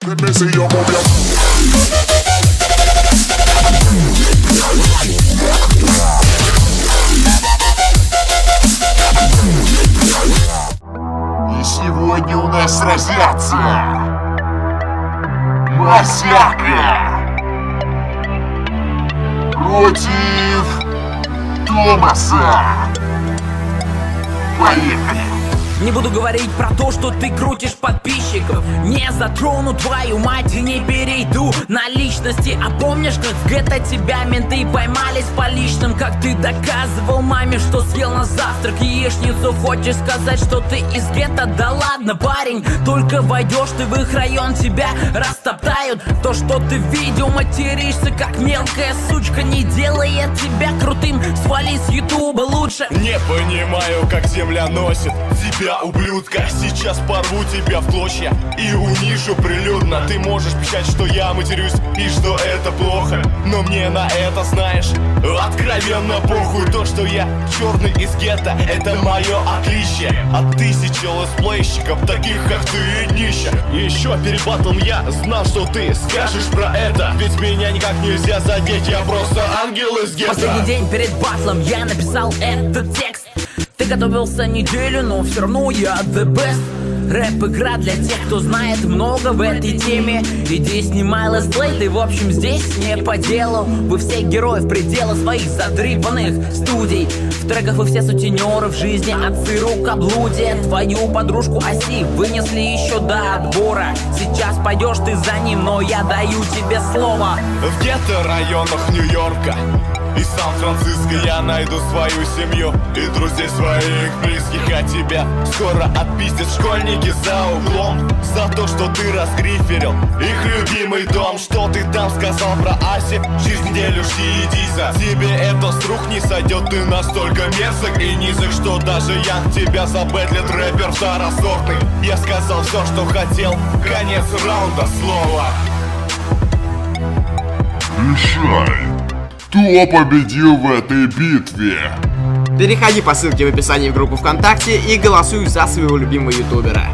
Let me see you move your. И сегодня у нас сразятся Масяка против Томаса. Поехали! Не буду говорить про то, что ты крутишь подписчиков. Не затрону твою мать и не перейду на личности. А помнишь, как в гетто тебя менты поймали с поличным? Как ты доказывал маме, что съел на завтрак яичницу? Хочешь сказать, что ты из гетто? Да ладно, парень, только войдешь ты в их район, тебя растоптают. То, что ты в видео материшься, как мелкая сучка, не делает тебя крутым. Свали с ютуба лучше. Не понимаю, как земля носит тебя, ублюдка. Сейчас порву тебя в клочья и унижу прилюдно. Ты можешь пищать, что я матерюсь и что это плохо, но мне на это, знаешь, откровенно похуй. То, что я черный из гетто, это мое отличие от тысячи летсплейщиков, таких как ты, нища. Еще перед батлом я знал, что ты скажешь про это, ведь меня никак нельзя задеть, я просто ангел из гетто. Последний день перед батлом я написал этот текст. Ты готовился неделю, но все равно я the best. Рэп-игра для тех, кто знает много в этой теме. Иди снимай летсплей, ты в общем здесь не по делу. Вы все герои в пределах своих задрипанных студий. В треках вы все сутенеры в жизни, отцы рукоблудия. Твою подружку Оси вынесли еще до отбора. Сейчас пойдешь ты за ним, но я даю тебе слово. В гетто-районах Нью-Йорка и Сан-Франциско я найду свою семью и друзей своих близких. А тебя скоро отпиздят школьники за углом за то, что ты разгриферил их любимый дом. Что ты там сказал про Аси? Через неделю жди, иди за. Тебе это с рук не сойдет, ты настолько мерзок и низок, что даже я тебя забэтлит, рэпер второсортный. Я сказал все, что хотел, конец раунда, слово. Решай, кто победил в этой битве? Переходи по ссылке в описании в группу ВКонтакте и голосуй за своего любимого ютубера.